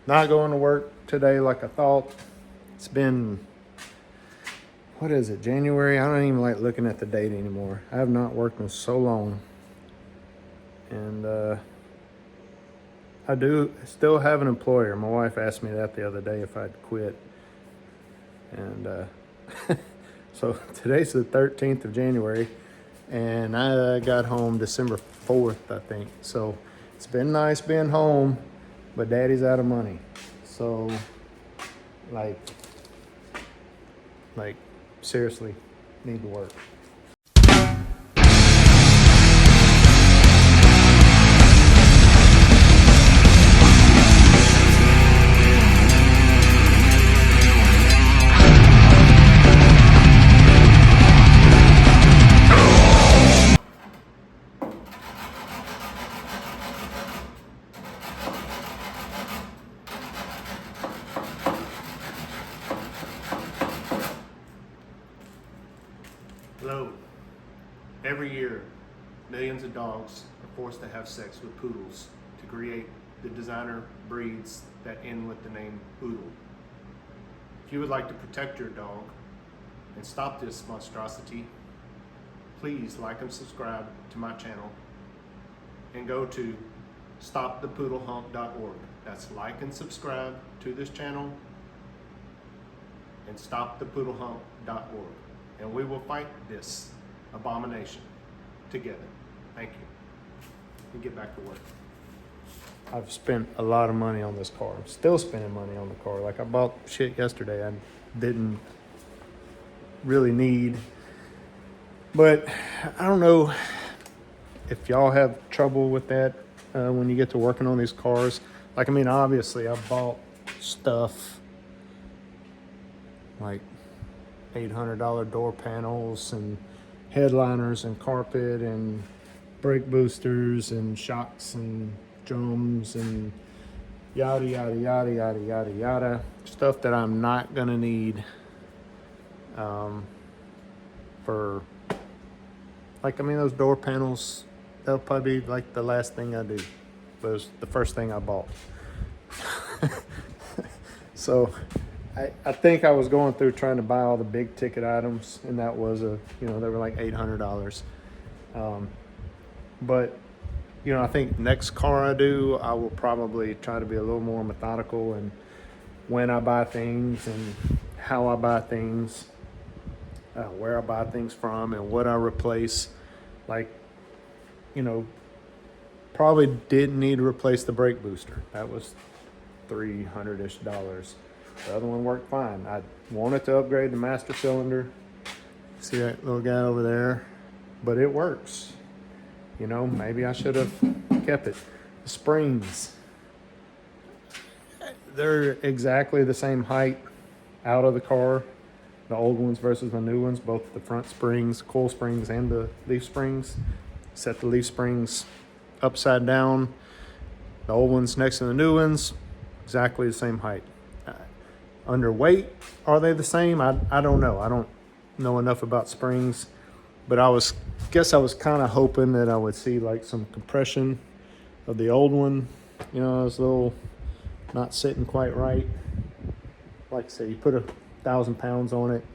not going to work today like I thought. It's been, what is it, January? I don't even like looking at the date anymore. I have not worked in so long. And I do still have an employer. My wife asked me that the other day if I'd quit. And so today's the 13th of January, and I got home December 4th, I think. So it's been nice being home, but daddy's out of money. So like seriously, need to work. Hello. Every year, millions of dogs are forced to have sex with poodles to create the designer breeds that end with the name poodle. If you would like to protect your dog and stop this monstrosity, please like and subscribe to my channel and go to stopthepoodlehump.org. That's like and subscribe to this channel and stopthepoodlehump.org. And we will fight this abomination together. Thank you. And get back to work. I've spent a lot of money on this car. I'm still spending money on the car. Like I bought shit yesterday I didn't really need. But I don't know if y'all have trouble with that when you get to working on these cars. Like, I mean, obviously I bought stuff like $800 door panels and headliners and carpet and brake boosters and shocks and drums and yada yada yada yada yada yada, stuff that I'm not gonna need for, like, I mean, those door panels, they'll probably be like the last thing I do, but it's the first thing I bought. So I think I was going through trying to buy all the big ticket items, and that was they were like $800. But, I think next car I do, I will probably try to be a little more methodical in when I buy things and how I buy things, where I buy things from and what I replace. Like, probably didn't need to replace the brake booster. That was $300-ish. The other one worked fine. I wanted to upgrade the master cylinder. See that little guy over there? But it works. Maybe I should have kept it. The springs, they're exactly the same height out of the car. The old ones versus the new ones, both the front springs, coil springs, and the leaf springs. Set the leaf springs upside down. The old ones next to the new ones, exactly the same height. Underweight, are they the same? I don't know. I don't know enough about springs, but I was kind of hoping that I would see like some compression of the old one. It was a little not sitting quite right. Like I say, you put 1,000 pounds on it.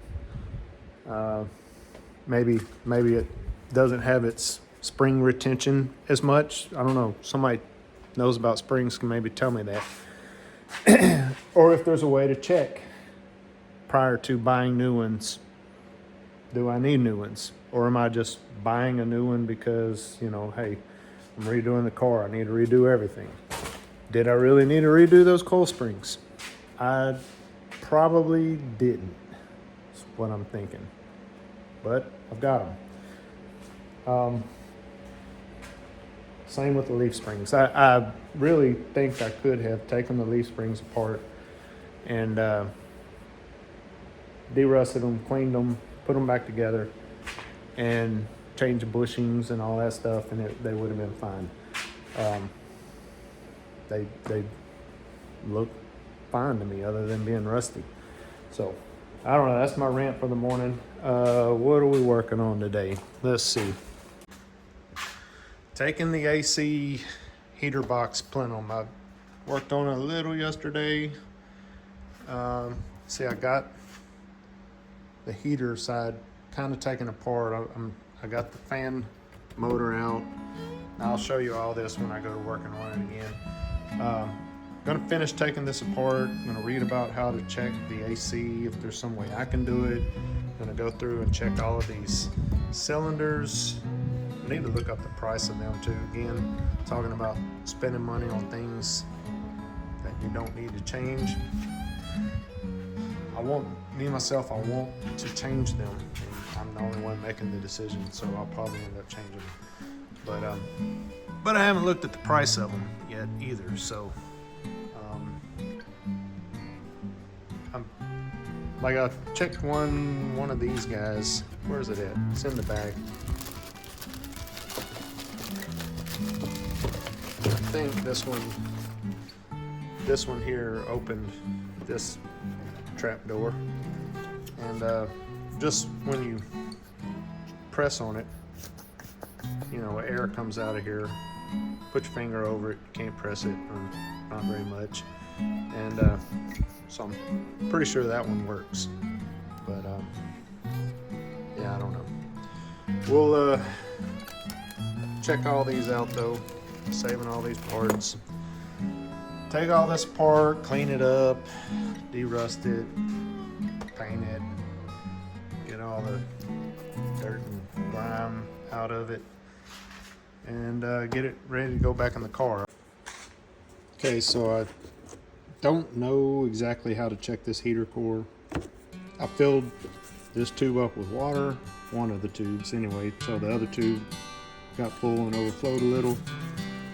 Maybe it doesn't have its spring retention as much. I don't know. Somebody knows about springs can maybe tell me that. Or if there's a way to check prior to buying new ones, do I need new ones? Or am I just buying a new one because, hey, I'm redoing the car, I need to redo everything. Did I really need to redo those coil springs? I probably didn't, is what I'm thinking. But I've got them. Same with the leaf springs. I really think I could have taken the leaf springs apart and de-rusted them, cleaned them, put them back together, and changed the bushings and all that stuff, and they would have been fine. They look fine to me other than being rusty. So, I don't know. That's my rant for the morning. What are we working on today? Let's see. Taking the AC heater box plenum. I Worked on it a little yesterday. See, I got the heater side kind of taken apart. I got the fan motor out. I'll show you all this when I go to working on it again. Gonna finish taking this apart. I'm gonna read about how to check the AC, if there's some way I can do it. Gonna go through and check all of these cylinders. I need to look up the price of them too. Again, talking about spending money on things that you don't need to change. I want to change them. And I'm the only one making the decision, so I'll probably end up changing them. But I haven't looked at the price of them yet either. So, I checked one of these guys. Where is it at? It's in the bag. I think this one here opened this trap door, and just when you press on it, air comes out of here. Put your finger over it, you can't press it, or not very much, and so I'm pretty sure that one works, but yeah, I don't know. We'll check all these out though, saving all these parts. Take all this apart, clean it up, de-rust it, paint it, get all the dirt and grime out of it, and get it ready to go back in the car. Okay, so I don't know exactly how to check this heater core. I filled this tube up with water, one of the tubes anyway, so the other tube got full and overflowed a little.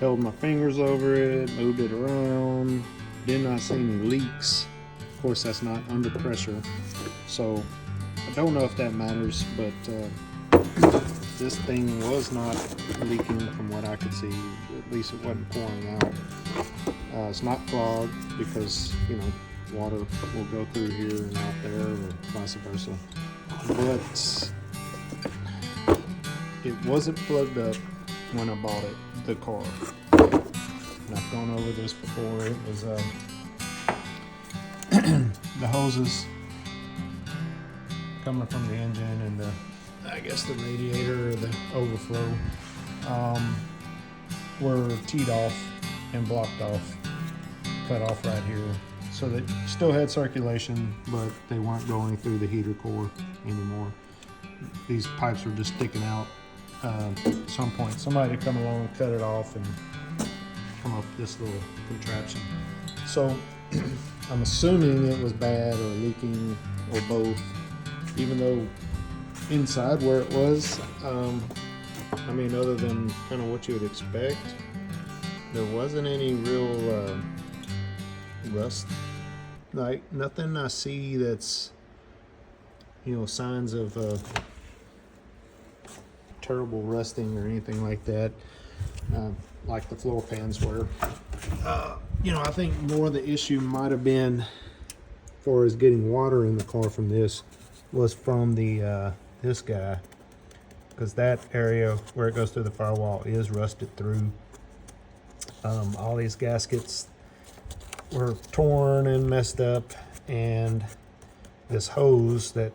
Held my fingers over it, moved it around, did not see any leaks. Of course, that's not under pressure, so I don't know if that matters, but this thing was not leaking from what I could see. At least it wasn't pouring out. It's not clogged because, water will go through here and out there, or vice versa. But it wasn't plugged up when I bought it, the car. And I've gone over this before. It was the hoses coming from the engine and I guess the radiator or the overflow were teed off and blocked off, cut off right here, so that still had circulation, but they weren't going through the heater core anymore. These pipes were just sticking out. At some point somebody would come along and cut it off and come up with this little contraption. So I'm assuming it was bad or leaking or both, even though inside where it was, other than kind of what you would expect, there wasn't any real rust. Like, nothing I see that's signs of terrible rusting or anything like that, like the floor pans were. I think more the issue might have been, as far as getting water in the car from this, was from the this guy, because that area where it goes through the firewall is rusted through. All these gaskets were torn and messed up, and this hose that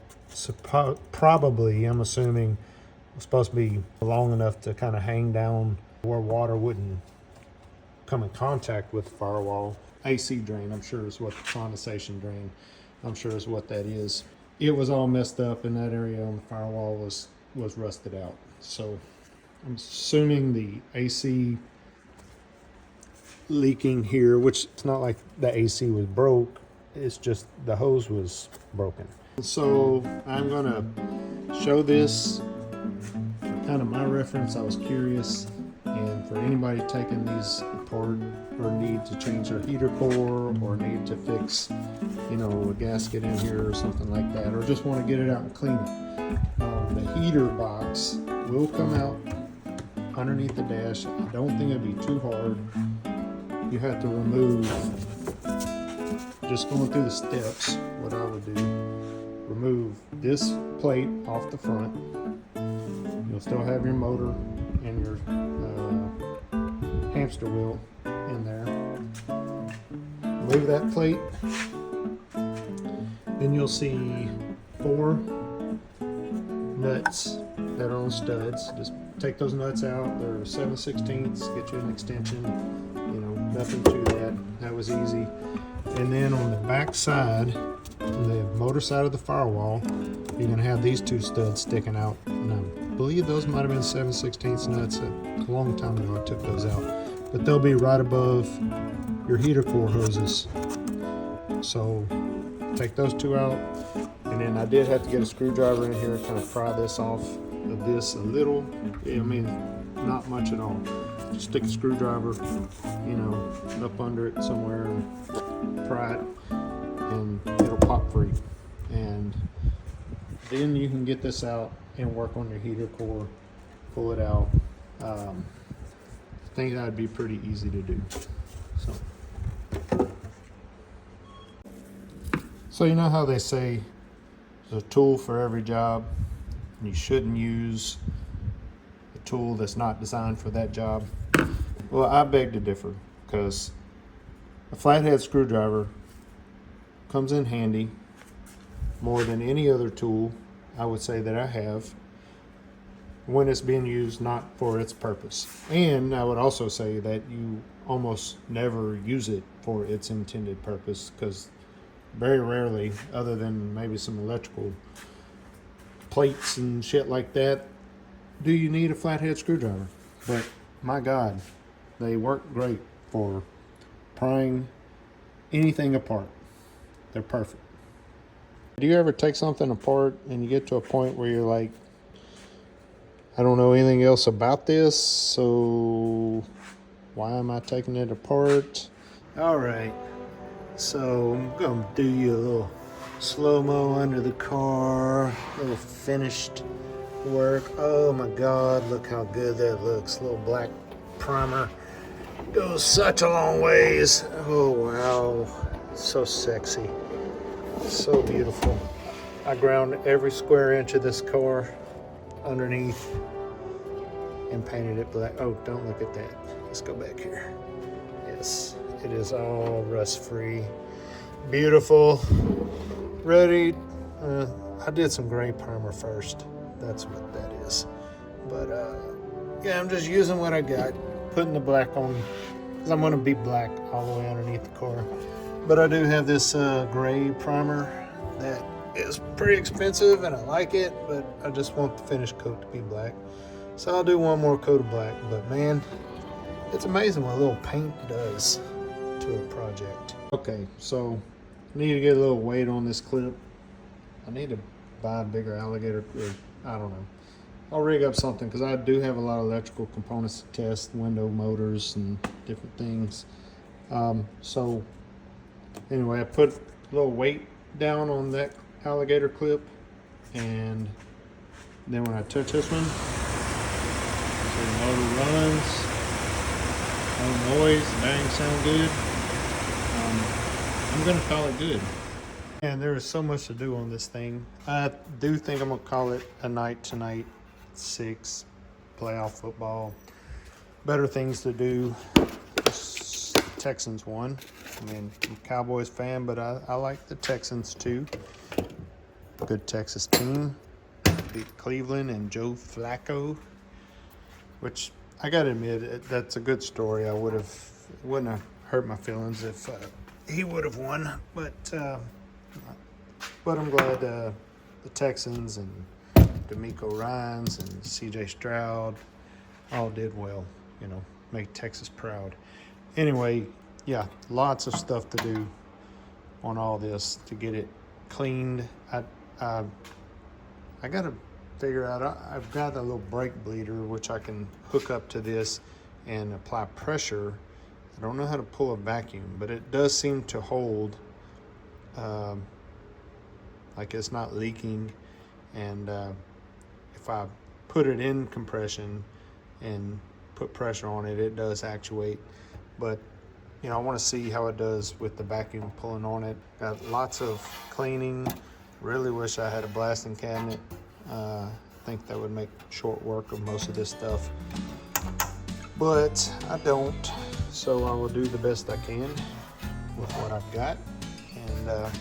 probably, I'm assuming, was supposed to be long enough to kind of hang down where water wouldn't come in contact with the firewall. AC drain, I'm sure is what, condensation drain, I'm sure is what that is. It was all messed up, and that area on the firewall was rusted out. So I'm assuming the AC leaking here, which it's not like the AC was broke, it's just the hose was broken. So I'm gonna show this for kind of my reference. I was curious, and for anybody taking these apart or need to change their heater core or need to fix a gasket in here or something like that, or just want to get it out and clean it, the heater box will come out underneath the dash. I don't think it'd be too hard. You have to remove, just going through the steps, what I would do, remove this plate off the front. You'll still have your motor and your hamster wheel in there. Remove that plate. Then you'll see 4 nuts that are on studs. Just take those nuts out. They're 7/16. Get you an extension. You know, nothing to that. That was easy. And then on the back side, the motor side of the firewall, you're gonna have these 2 studs sticking out. And I believe those might have been 7/16 nuts. A long time ago I took those out. But they'll be right above your heater core hoses. So take those 2 out. And then I did have to get a screwdriver in here and kind of pry this off of this a little. I mean, not much at all. Just stick a screwdriver, you know, up under it somewhere and pry it, and it'll pop free. And then you can get this out and work on your heater core, pull it out. I think that would be pretty easy to do. So you know how they say there's a tool for every job, and you shouldn't use a tool that's not designed for that job? Well, I beg to differ, because a flathead screwdriver comes in handy more than any other tool I would say that I have when it's being used not for its purpose. And I would also say that you almost never use it for its intended purpose, because very rarely, other than maybe some electrical plates and shit like that, do you need a flathead screwdriver. But my God, they work great for prying anything apart. They're perfect. Do you ever take something apart and you get to a point where you're like, I don't know anything else about this, so why am I taking it apart? All right. So I'm gonna do you a little slow-mo under the car, a little finished work. Oh my God, look how good that looks. Little black primer goes such a long ways. Oh wow, so sexy, so beautiful. I ground every square inch of this car underneath and painted it black. Oh, don't look at that. Let's go back here. Yes. It is all rust-free, beautiful, ready. I did some gray primer first. That's what that is. But yeah, I'm just using what I got, putting the black on, because I'm going to be black all the way underneath the car. But I do have this gray primer that is pretty expensive, and I like it, but I just want the finished coat to be black. So I'll do one more coat of black. But man, it's amazing what a little paint does to a project. Okay, so I need to get a little weight on this clip. I need to buy a bigger alligator, or I don't know. I'll rig up something, because I do have a lot of electrical components to test, window motors and different things. So anyway, I put a little weight down on that alligator clip, and then when I touch this one, so the motor runs. No noise, bang, sound good. I'm gonna call it good. And there is so much to do on this thing. I do think I'm gonna call it a night tonight. 6, playoff football, better things to do. Texans won. I mean, I'm a Cowboys fan, but I like the Texans too. Good Texas team. Beat Cleveland and Joe Flacco, which I gotta admit, that's a good story. Wouldn't have hurt my feelings if he would have won, but I'm glad the Texans and D'Amico Ryans and CJ Stroud all did well, you know, make Texas proud. Anyway, yeah, lots of stuff to do on all this to get it cleaned. I gotta figure out, I've got a little brake bleeder which I can hook up to this and apply pressure. I don't know how to pull a vacuum, but it does seem to hold, like it's not leaking. And if I put it in compression and put pressure on it, it does actuate. But you know, I want to see how it does with the vacuum pulling on it. Got lots of cleaning. Really wish I had a blasting cabinet. I think that would make short work of most of this stuff, but I don't, so I will do the best I can. with what I've got. And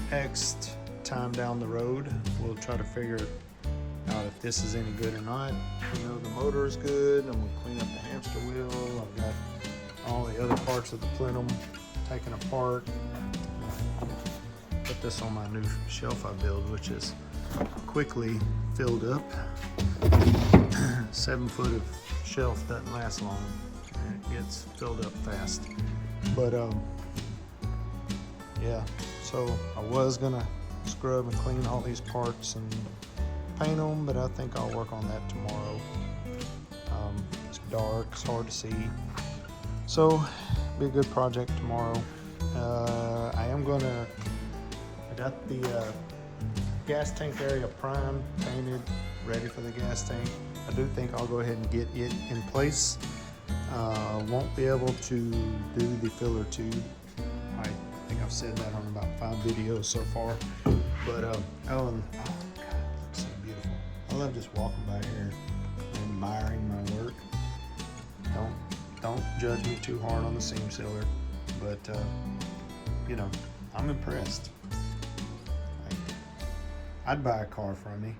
next time down the road, we'll try to figure out if this is any good or not. You know, the motor is good. I'm gonna clean up the hamster wheel. I've got all the other parts of the plenum taken apart. Put this on my new shelf I built, which is quickly filled up. 7 foot of shelf doesn't last long, and it gets filled up fast. But yeah, so I was gonna scrub and clean all these parts and paint them, but I think I'll work on that tomorrow. It's dark, it's hard to see, so be a good project tomorrow. I got the gas tank area primed, painted, ready for the gas tank. I do think I'll go ahead and get it in place. Won't be able to do the filler tube. I think I've said that on about 5 videos so far. But oh God, it looks so beautiful. I love just walking by here and admiring my work. Don't judge me too hard on the seam sealer, but you know, I'm impressed. I'd buy a car from me.